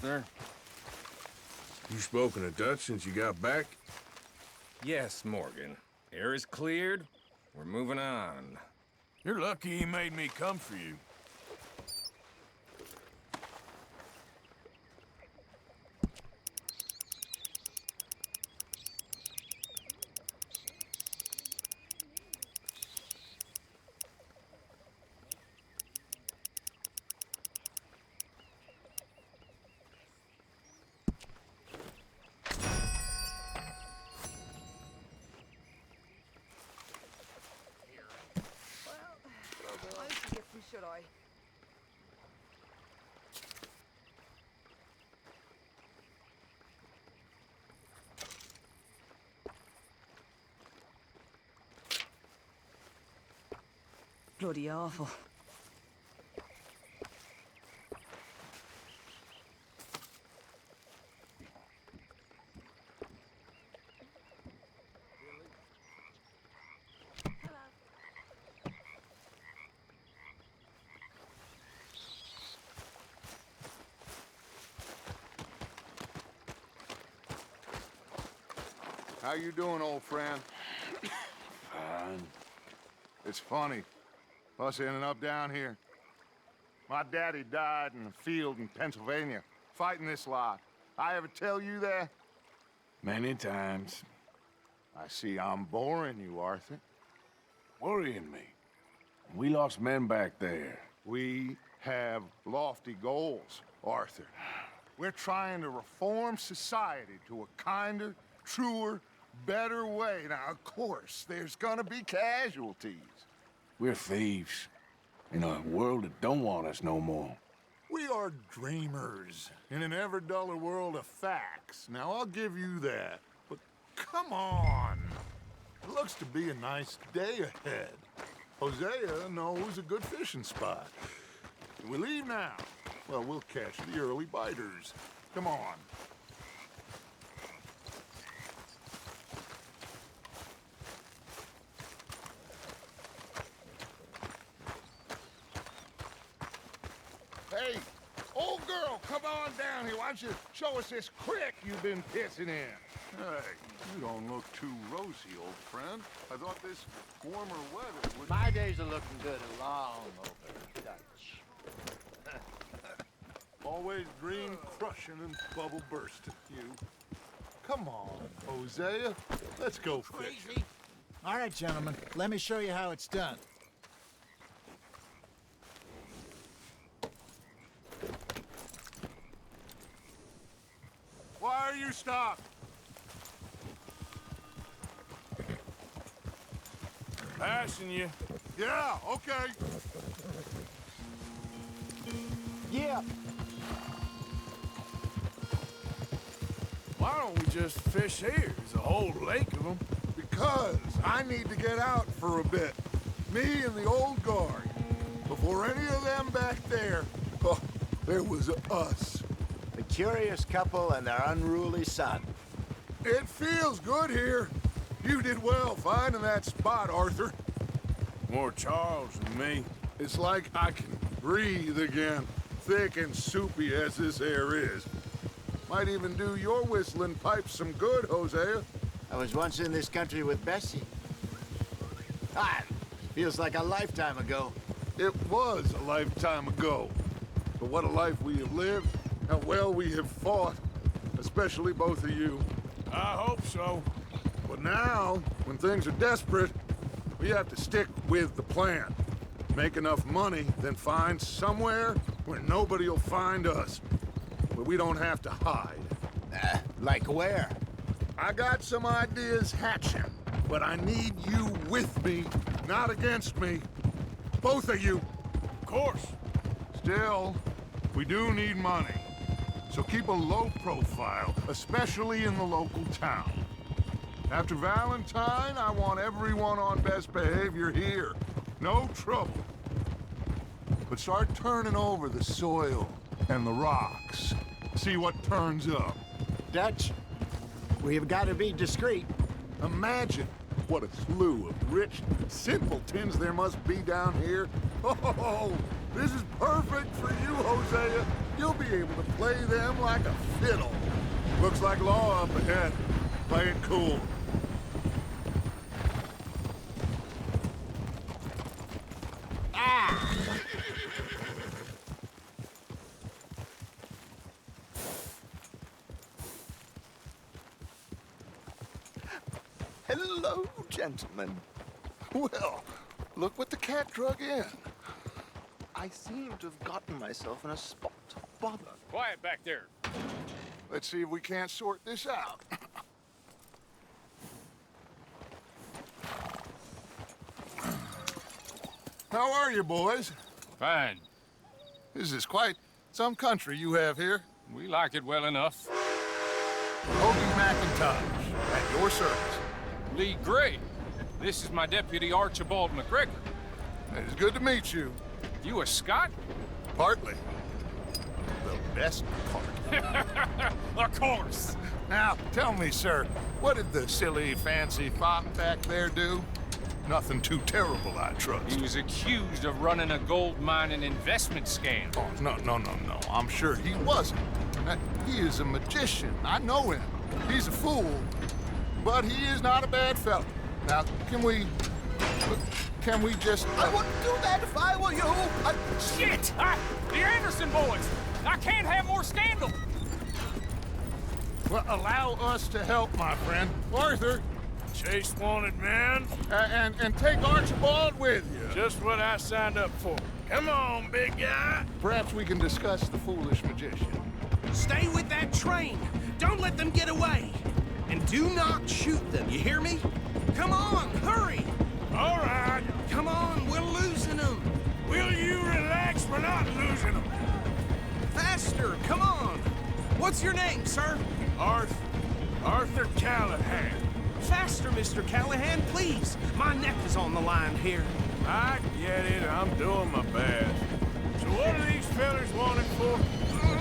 Arthur. You spoken a Dutch since you got back? Yes, Morgan. Air is cleared. We're moving on. You're lucky he made me come for you. Should I? Bloody awful. How you doing, old friend? Fine. It's funny, us ending up down here. My daddy died in a field in Pennsylvania, fighting this lot. I ever tell you that? Many times. I see I'm boring you, Arthur. Worrying me. We lost men back there. We have lofty goals, Arthur. We're trying to reform society to a kinder, truer, better way. Now, of course, there's gonna be casualties. We're thieves. In a world that don't want us no more. We are dreamers in an ever duller world of facts. Now, I'll give you that. But come on. It looks to be a nice day ahead. Hosea knows a good fishing spot. Do we leave now? Well, we'll catch the early biters. Come on. Hey, old girl, come on down here. Why don't you show us this crick you've been pissing in? Hey, you don't look too rosy, old friend. I thought this warmer weather would... My days are looking good along over Dutch. Always dream crushing and bubble bursting, you. Come on, Hosea. Let's go fishing. All right, gentlemen. Let me show you how it's done. Why are you stopped? Passing you. Yeah, okay. Yeah. Why don't we just fish here? There's a whole lake of them. Because I need to get out for a bit. Me and the old guard. Before any of them back there, oh, there was us. The curious couple and their unruly son. It feels good here. You did well finding that spot, Arthur. More Charles than me. It's like I can breathe again, thick and soupy as this air is. Might even do your whistling pipes some good, Hosea. I was once in this country with Bessie. Ah, feels like a lifetime ago. It was a lifetime ago. But what a life we have lived, how well we have fought, especially both of you. I hope so. But now, when things are desperate, we have to stick with the plan. Make enough money, then find somewhere where nobody will find us. Where we don't have to hide. Like where? I got some ideas hatching, but I need you with me, not against me. Both of you. Of course. Still, we do need money. So keep a low profile, especially in the local town. After Valentine, I want everyone on best behavior here. No trouble. But start turning over the soil and the rocks. See what turns up. Dutch, we've got to be discreet. Imagine what a slew of rich simpletons there must be down here. Oh, this is perfect for you, Hosea. you'll be able to play them like a fiddle. Looks like law up ahead. Play it cool. Hello, gentlemen. Well, look what the cat drug in. I seem to have gotten myself in a spot of bother. Quiet back there. Let's see if we can't sort this out. How are you, boys? Fine. This is quite some country you have here. We like it well enough. Hoagie McIntosh, at your service. Lee Gray. This is my deputy Archibald McGregor. It's good to meet you. You a Scot? Partly. The best part. Of course. Now, tell me, sir, what did the silly, fancy fop back there do? Nothing too terrible, I trust. He was accused of running a gold mining investment scam. Oh, no. I'm sure he wasn't. He is a magician. I know him. He's a fool, but he is not a bad fellow. Now, can we just... I wouldn't do that if I were you. Shit! The Anderson boys! I can't have more scandal! Well, allow us to help, my friend. Arthur, Chase wanted man. and take Archibald with you. Just what I signed up for. Come on, big guy. Perhaps we can discuss the foolish magician. Stay with that train. Don't let them get away. And do not shoot them, you hear me? Come on, hurry! All right. Come on, we're losing them. Will you relax? We're not losing them. Faster, come on. What's your name, sir? Arthur Callahan. Faster, Mr. Callahan, please. My neck is on the line here. I get it. I'm doing my best. So what are these fellers wanted for?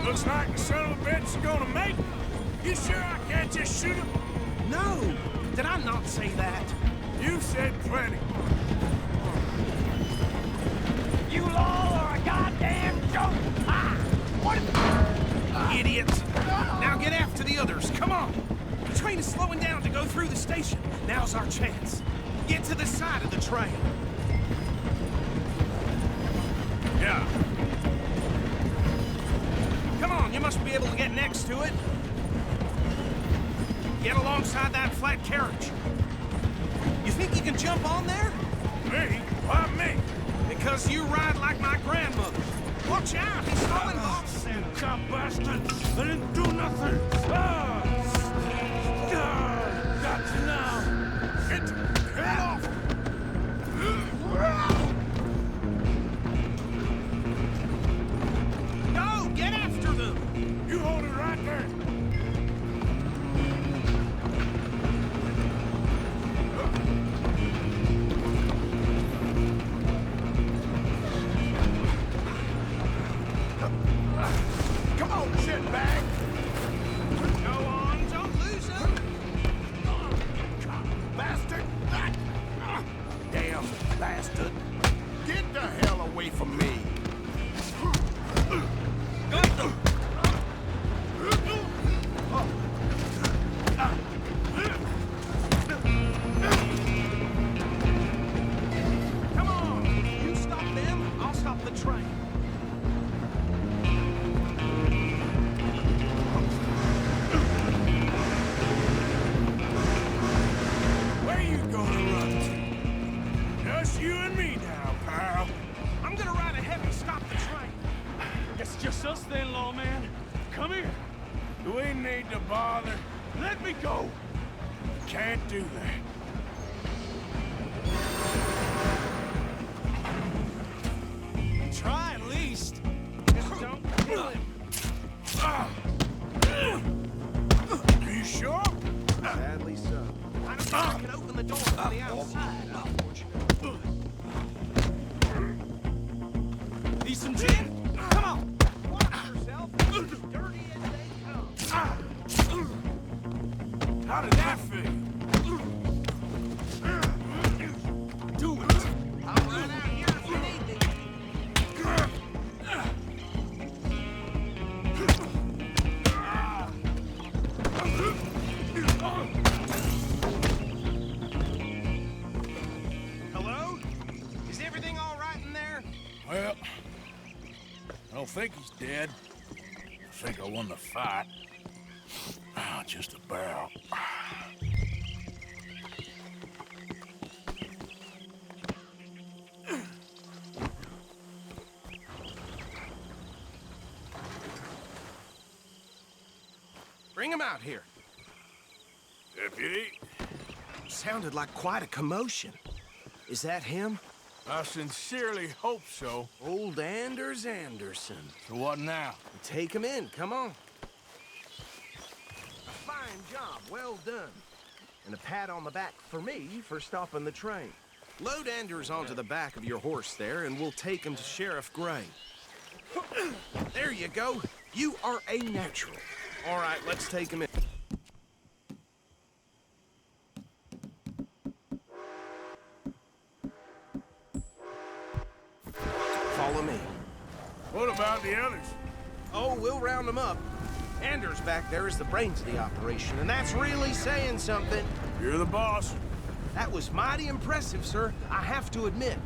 Looks like the son of a bitch is gonna make it. You sure I can't just shoot him? No, did I not say that? You said plenty. You all are a goddamn joke! Idiot! Now get after the others, come on! The train is slowing down to go through the station. Now's our chance. Get to the side of the train. Yeah. Come on, you must be able to get next to it. Get alongside that flat carriage. You think you can jump on there? Me? Why me? Because you ride like my grandmother. Watch out, he's throwing boxes at us. Cop bastard! I didn't do nothing! Got you now! Get off! Go, get after them! You hold it right there! Come on, shitbag! Go on, don't lose him! Bastard! Damn bastard! Get the hell away from me! Come on, you stop them, I'll stop the train. Where you gonna run to? Just you and me now, pal. I'm gonna ride ahead and stop the train. It's just us then, lawman. Come here. Do we need to bother? Let me go. Can't do that. Try at least. Just don't kill him. Are you sure? Sadly so. I don't think I can open the door from the outside, unfortunately. Need some gin? Come on! Watch yourself. Dirty as they come. How did that feel? Do it! I'll run out here if you need me. think he's dead. I think I won the fight. Just about. Bring him out here. Deputy, Sounded like quite a commotion. Is that him? I sincerely hope so. Old Anders Anderson. So what now? Take him in, come on. A fine job, well done. And a pat on the back for me for stopping the train. Load Anders onto the back of your horse there, and we'll take him to Sheriff Gray. There you go. You are a natural. All right, let's take him in. Follow me. What about the others? Oh, we'll round them up. Anders back there is the brains of the operation, and that's really saying something. You're the boss. That was mighty impressive, sir. I have to admit.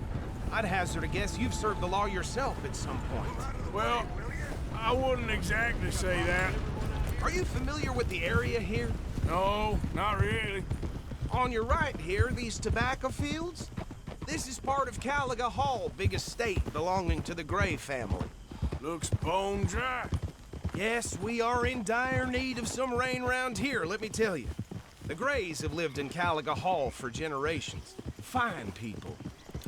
I'd hazard a guess you've served the law yourself at some point. Well, I wouldn't exactly say that. Are you familiar with the area here? No, not really. On your right here, these tobacco fields? This is part of Caliga Hall, big estate belonging to the Gray family. Looks bone dry. Yes, we are in dire need of some rain round here, let me tell you. The Grays have lived in Caliga Hall for generations. Fine people.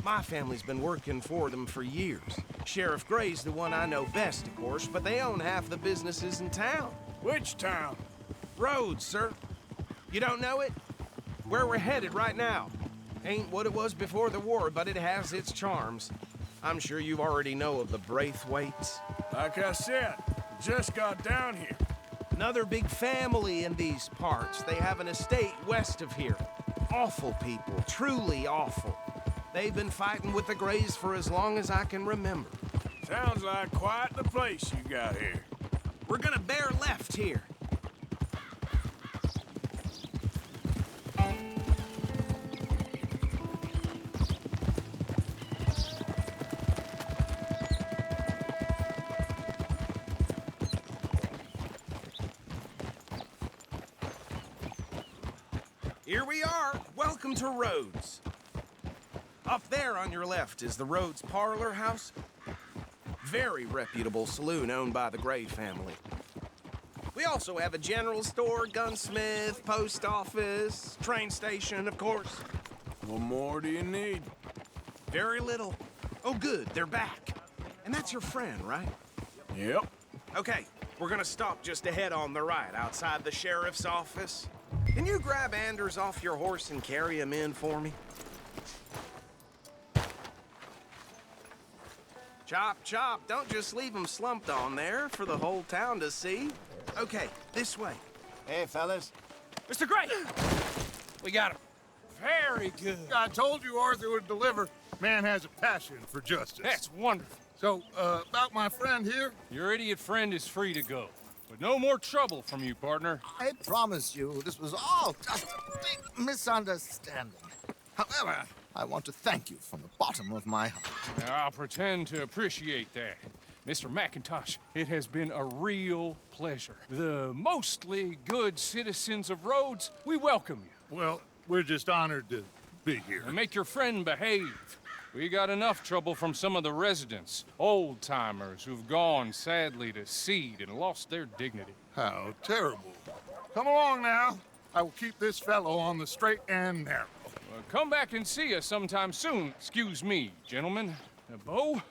My family's been working for them for years. Sheriff Gray's the one I know best, of course, but they own half the businesses in town. Which town? Rhodes, sir. You don't know it? Where we're headed right now. Ain't what it was before the war, but it has its charms. I'm sure you already know of the Braithwaites. Like I said, just got down here. Another big family in these parts. They have an estate west of here. Awful people, truly awful. They've been fighting with the Grays for as long as I can remember. Sounds like quite the place you got here. We're gonna bear left here. Here we are. Welcome to Rhodes. Up there on your left is the Rhodes Parlor House. Very reputable saloon owned by the Gray family. We also have a general store, gunsmith, post office, train station, of course. What more do you need? Very little. Oh, good, they're back. And that's your friend, right? Yep. Okay, we're gonna stop just ahead on the right, outside the sheriff's office. Can you grab Anders off your horse and carry him in for me? Chop, chop. Don't just leave him slumped on there for the whole town to see. Okay, this way. Hey, fellas. Mr. Gray! We got him. Very good. I told you Arthur would deliver. Man has a passion for justice. That's wonderful. So, about my friend here? Your idiot friend is free to go. But no more trouble from you, partner. I promise you, this was all just a big misunderstanding. However, I want to thank you from the bottom of my heart. Now, I'll pretend to appreciate that. Mr. McIntosh, it has been a real pleasure. The mostly good citizens of Rhodes, we welcome you. Well, we're just honored to be here. And make your friend behave. We got enough trouble from some of the residents, old-timers who've gone, sadly, to seed and lost their dignity. How terrible. Come along now. I will keep this fellow on the straight and narrow. Well, come back and see us sometime soon. Excuse me, gentlemen. Bo,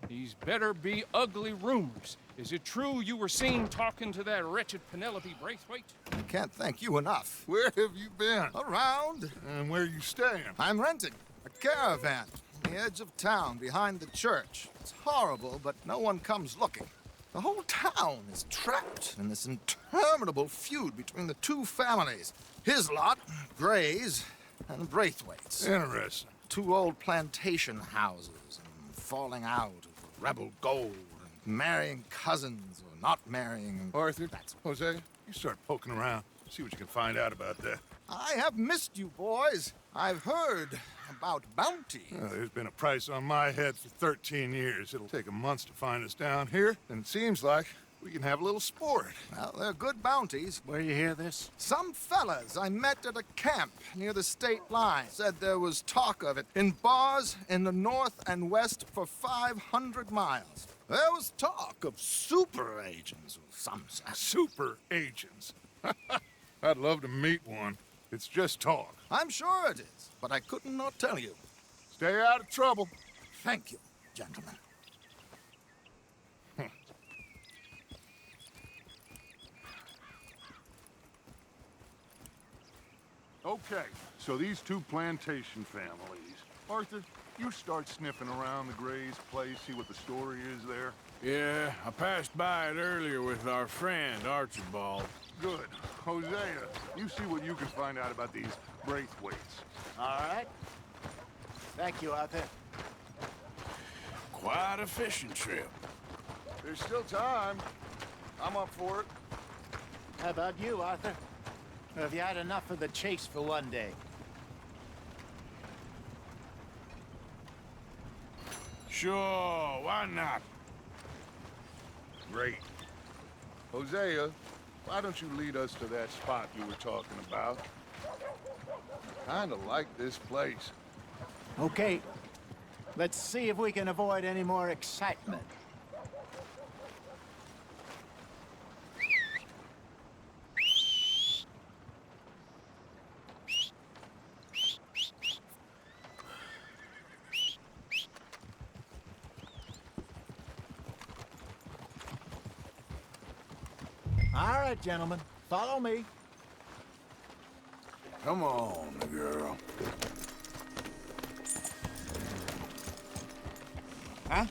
these better be ugly rumors. Is it true you were seen talking to that wretched Penelope Braithwaite? I can't thank you enough. Where have you been? Around. And where are you staying? I'm renting a caravan on the edge of town behind the church. It's horrible, but no one comes looking. The whole town is trapped in this interminable feud between the two families. His lot, Gray's, and the Braithwaites. Interesting. Two old plantation houses and falling out of rebel gold and marrying cousins or not marrying. Arthur, Jose, you start poking around. See what you can find out about that. I have missed you, boys. I've heard about bounty. There's been a price on my head for 13 years. It'll take 'em months to find us down here, and it seems like we can have a little sport. Well, they're good bounties. Where you hear this? Some fellas I met at a camp near the state line said there was talk of it in bars in the north and west for 500 miles. There was talk of super agents of some sort. Super agents. I'd love to meet one. It's just talk. I'm sure it is, but I couldn't not tell you. Stay out of trouble. Thank you, gentlemen. Okay, so these two plantation families. Arthur, you start sniffing around the Gray's place, see what the story is there. Yeah, I passed by it earlier with our friend, Archibald. Good. Hosea, you see what you can find out about these Braithwaites. All right. Thank you, Arthur. Quite a fishing trip. There's still time. I'm up for it. How about you, Arthur? Or have you had enough of the chase for one day? Sure, why not? Great. Hosea, why don't you lead us to that spot you were talking about? Kinda like this place. Okay. Let's see if we can avoid any more excitement. All right, gentlemen. Follow me. Come on, girl. Huh?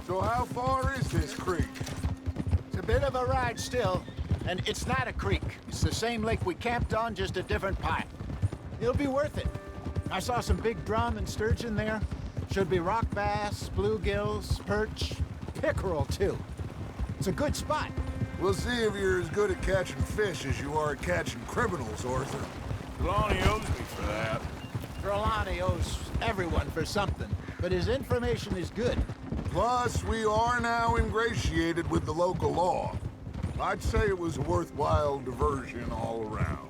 So how far is this creek? It's a bit of a ride still, and it's not a creek. It's the same lake we camped on, just a different pipe. It'll be worth it. I saw some big drum and sturgeon there. Should be rock bass, bluegills, perch, pickerel too. It's a good spot. We'll see if you're as good at catching fish as you are at catching criminals, Arthur. Lonnie owes me for that. Trelawney owes everyone for something, but his information is good. Plus, we are now ingratiated with the local law. I'd say it was a worthwhile diversion all around.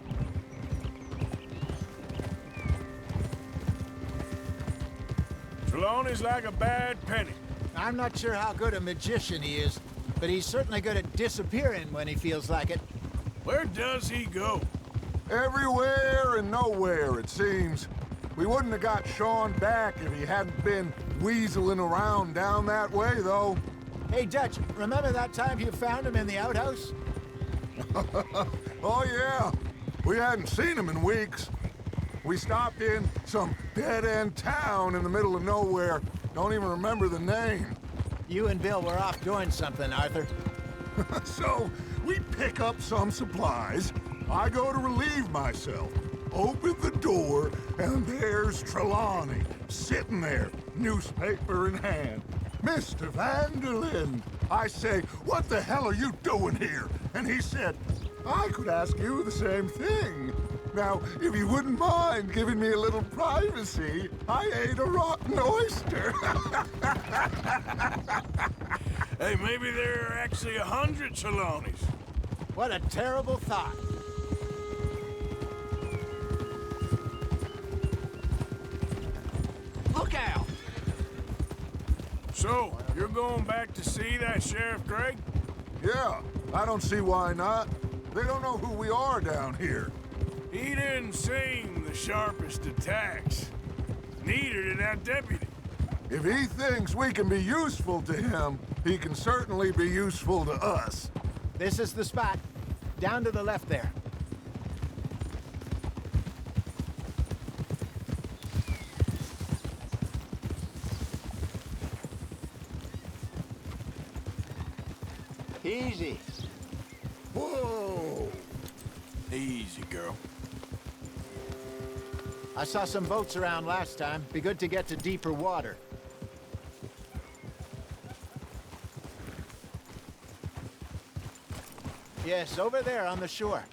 Trelawney's like a bad penny. I'm not sure how good a magician he is, but he's certainly good at disappearing when he feels like it. Where does he go? Everywhere and nowhere, it seems. We wouldn't have got Sean back if he hadn't been weaseling around down that way, though. Hey, Dutch, remember that time you found him in the outhouse? Oh, yeah. We hadn't seen him in weeks. We stopped in some dead-end town in the middle of nowhere. Don't even remember the name. You and Bill were off doing something, Arthur. So, we pick up some supplies. I go to relieve myself. Open the door, and there's Trelawney, sitting there, newspaper in hand. Mr. Vanderlyn. I say, what the hell are you doing here? And he said, I could ask you the same thing. Now, if you wouldn't mind giving me a little privacy, I ate a rotten oyster. Hey, maybe there are actually 100 Trelawneys. What a terrible thought. Look out! So, you're going back to see that Sheriff Gregg? Yeah, I don't see why not. They don't know who we are down here. He didn't seem the sharpest attacks. Neither did that deputy. If he thinks we can be useful to him, he can certainly be useful to us. This is the spot. Down to the left there. Easy. Whoa! Easy, girl. I saw some boats around last time. Be good to get to deeper water. Yes, over there on the shore.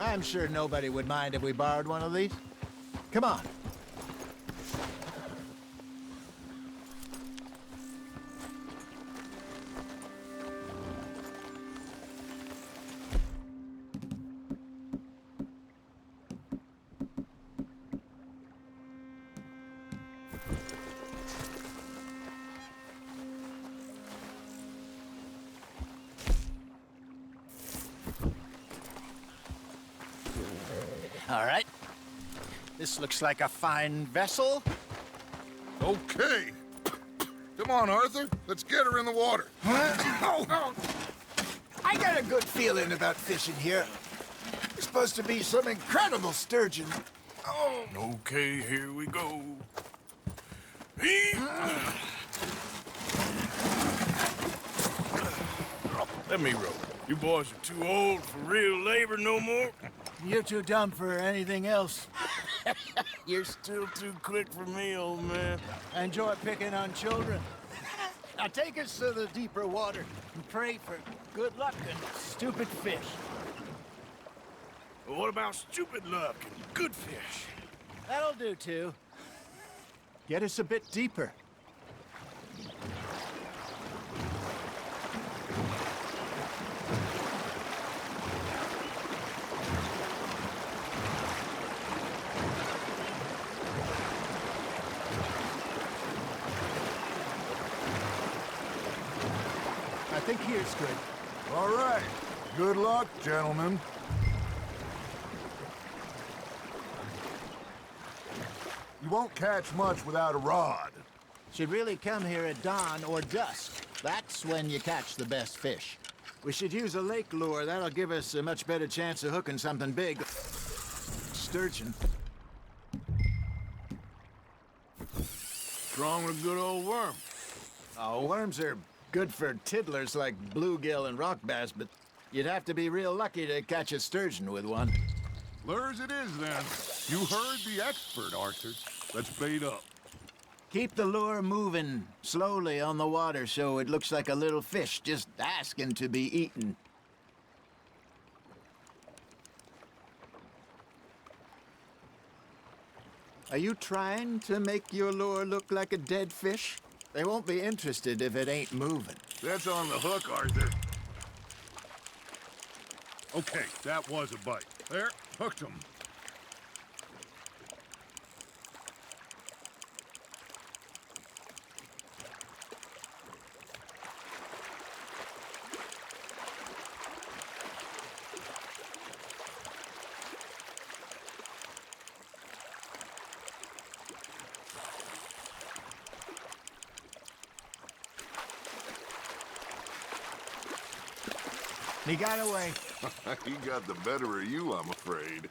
I'm sure nobody would mind if we borrowed one of these. Come on. All right. This looks like a fine vessel. Okay. Come on, Arthur. Let's get her in the water. Oh. I got a good feeling about fishing here. There's supposed to be some incredible sturgeon. Oh. Okay, here we go. Let me row. You boys are too old for real labor no more. You're too dumb for anything else. You're still too quick for me, old man. I enjoy picking on children. Now take us to the deeper water and pray for good luck and stupid fish. Well, what about stupid luck and good fish? That'll do, too. Get us a bit deeper. I think here's good. All right. Good luck, gentlemen. You won't catch much without a rod. Should really come here at dawn or dusk. That's when you catch the best fish. We should use a lake lure. That'll give us a much better chance of hooking something big. Sturgeon. Strong with a good old worm. Oh, worms are good for tiddlers like bluegill and rock bass, but you'd have to be real lucky to catch a sturgeon with one. Lures it is, then. You heard the expert, Arthur. Let's bait up. Keep the lure moving slowly on the water so it looks like a little fish just asking to be eaten. Are you trying to make your lure look like a dead fish? They won't be interested if it ain't moving. That's on the hook, Arthur. Okay, that was a bite. There, hooked him. He got away. He got the better of you, I'm afraid.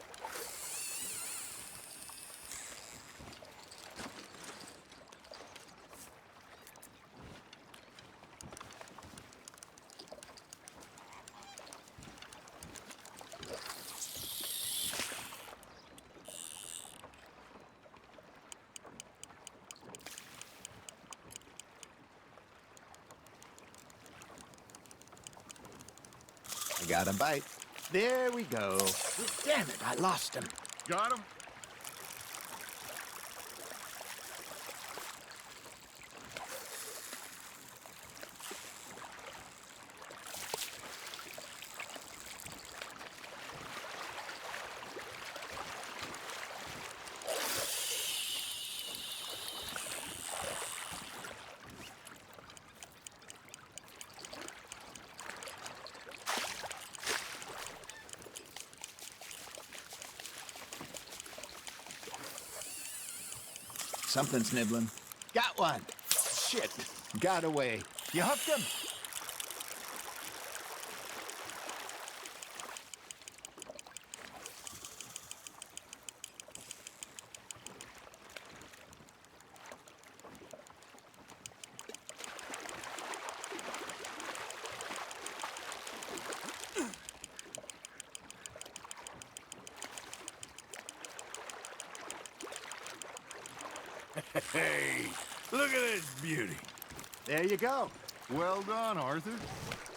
I got a bite. There we go. Damn it, I lost him. Got him? Something's nibbling. Got one. Shit. Got away. You hooked him? Hey, look at this beauty. There you go. Well done, Arthur.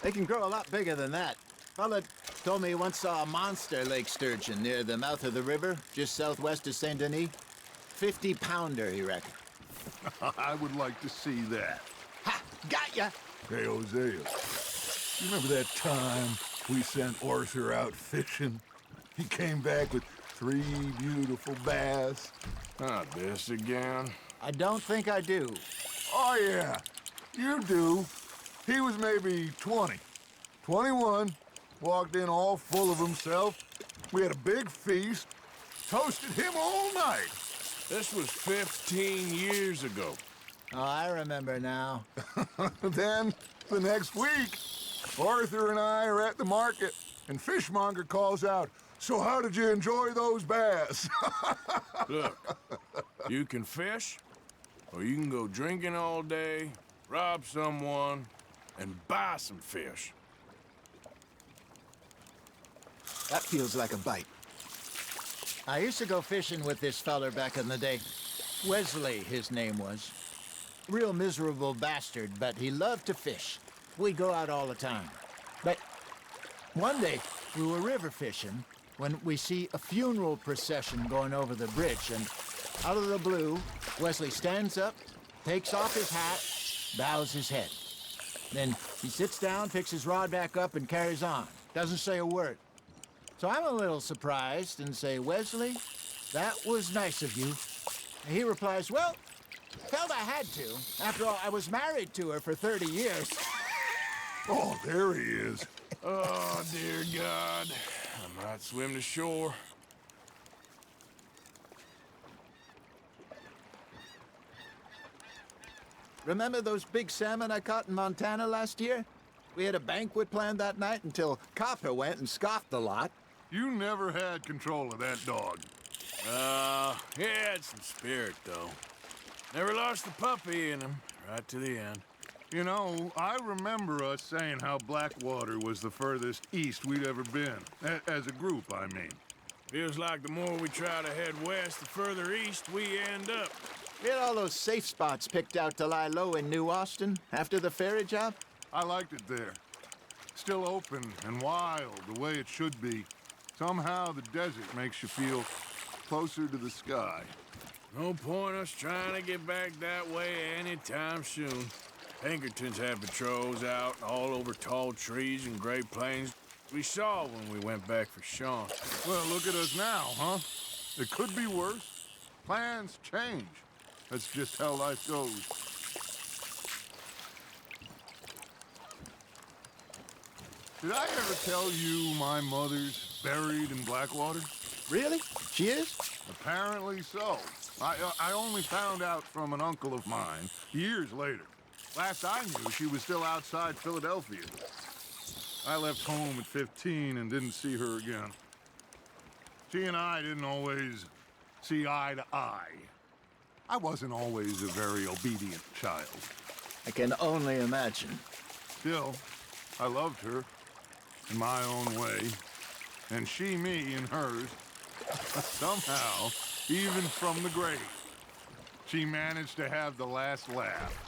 They can grow a lot bigger than that. Fella, told me he once saw a monster lake sturgeon near the mouth of the river, just southwest of Saint Denis. 50-pounder, he reckoned. I would like to see that. Ha! Got ya! Hey, Hosea, you remember that time we sent Arthur out fishing? He came back with 3 beautiful bass. Not this again. I don't think I do. Oh, yeah, you do. He was maybe 20, 21, walked in all full of himself. We had a big feast, toasted him all night. This was 15 years ago. Oh, I remember now. Then, the next week, Arthur and I are at the market, and Fishmonger calls out, "So how did you enjoy those bass?" Look, you can fish, or you can go drinking all day, rob someone, and buy some fish. That feels like a bite. I used to go fishing with this feller back in the day. Wesley, his name was. Real miserable bastard, but he loved to fish. We'd go out all the time. But one day, we were river fishing when we see a funeral procession going over the bridge, and out of the blue, Wesley stands up, takes off his hat, bows his head. Then he sits down, picks his rod back up, and carries on. Doesn't say a word. So I'm a little surprised and say, "Wesley, that was nice of you." And he replies, "Well, felt I had to. After all, I was married to her for 30 years. Oh, there he is. Oh, dear God. I might swim to shore. Remember those big salmon I caught in Montana last year? We had a banquet planned that night until Copper went and scoffed the lot. You never had control of that dog. He had some spirit, though. Never lost the puppy in him, right to the end. You know, I remember us saying how Blackwater was the furthest east we'd ever been. As a group, I mean. Feels like the more we try to head west, the further east we end up. We had all those safe spots picked out to lie low in New Austin after the ferry job. I liked it there. Still open and wild, the way it should be. Somehow the desert makes you feel closer to the sky. No point us trying to get back that way anytime soon. Pinkertons had patrols out all over tall trees and Great Plains. We saw when we went back for Sean. Well, look at us now, huh? It could be worse. Plans change. That's just how life goes. Did I ever tell you my mother's buried in Blackwater? Really? She is? Apparently so. I only found out from an uncle of mine years later. Last I knew, she was still outside Philadelphia. I left home at 15 and didn't see her again. She and I didn't always see eye to eye. I wasn't always a very obedient child. I can only imagine. Still, I loved her in my own way, and she me in hers. Somehow, even from the grave, she managed to have the last laugh.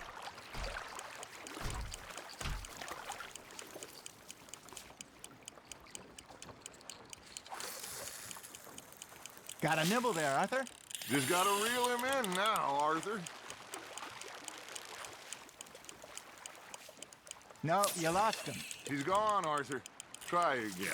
Got a nibble there, Arthur? Just gotta reel him in now, Arthur. No, you lost him. He's gone, Arthur. Try again.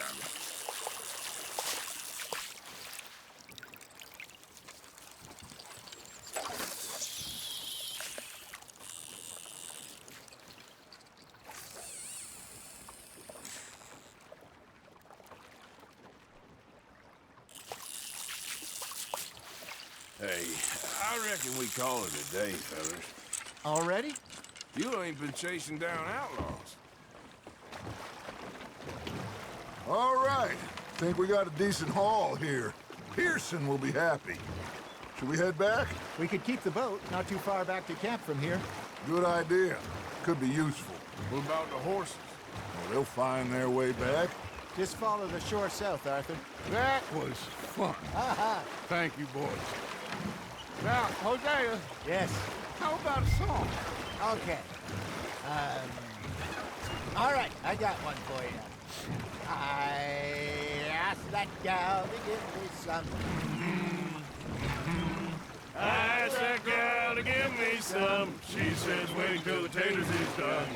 Hey, I reckon we call it a day, fellas. Already? You ain't been chasing down outlaws. All right. Think we got a decent haul here. Pearson will be happy. Should we head back? We could keep the boat not too far back to camp from here. Good idea. Could be useful. What about the horses? Well, they'll find their way back. Just follow the shore south, Arthur. That was fun. Aha! Thank you, boys. Now, Hosea, Yes. how about a song? Okay. All right, I got one for you. I asked that gal to give me some. I asked that gal to give me some. She says wait till the taters is done.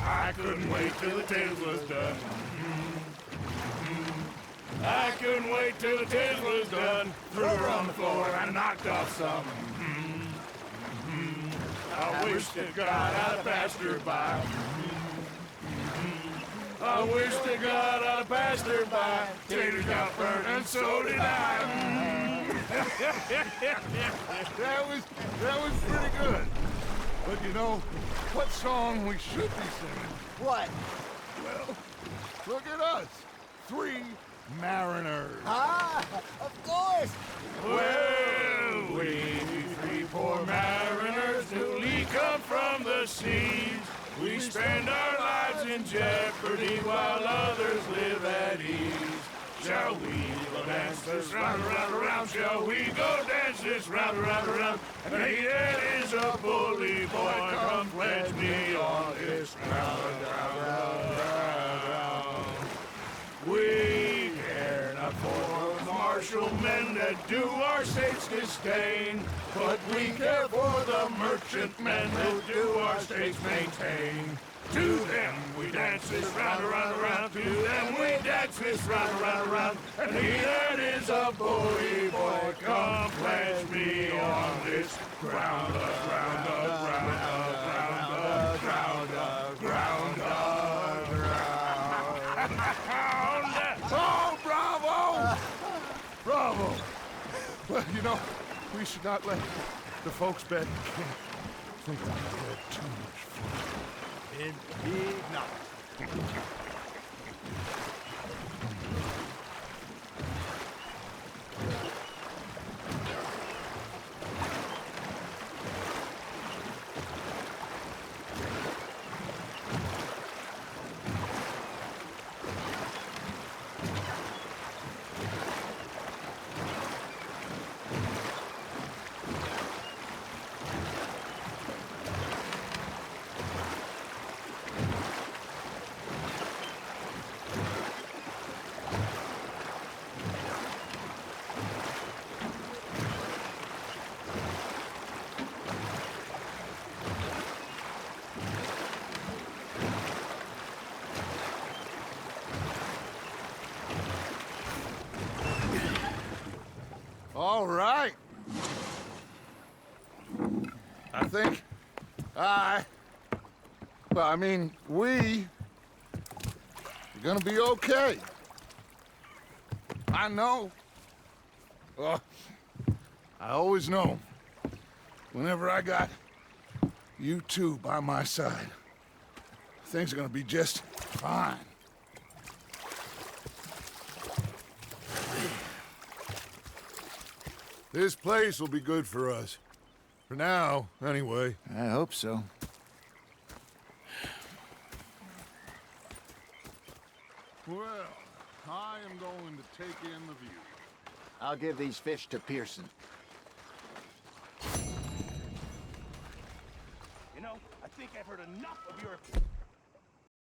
I couldn't wait till the taters was done. I couldn't wait till the taters was done. Threw her on the floor and knocked off some. I wish to God I'd have passed her by. I wish to God I'd have passed her by. Taters got burnt and so did I. That was pretty good. But you know, what song we should be singing? What? Well, look at us. 3 mariners. Ah, of course. Well, we 3 poor mariners newly come from the seas. We spend our lives in jeopardy while others live at ease. Shall we go dance this round, around, around? Shall we go dance this round, around, around? And he that is a bully boy, come pledge me on this round, round, round, round. We care not for the martial men that do our states disdain, but we care for the merchant men who do our states maintain. To them we dance this round, around, around. To them we dance this round, around, around. And he that is a bully boy, come pledge me on this ground, ground, ground, ground, ground, ground, ground. Oh, bravo! Bravo! Well, you know, we should not let the folks back in camp think we had too much fun. Indeed not. All right. I think we are gonna be okay. I know. I always know. Whenever I got you two by my side, things are gonna be just fine. This place will be good for us. For now, anyway. I hope so. Well, I am going to take in the view. I'll give these fish to Pearson. You know, I think I've heard enough of your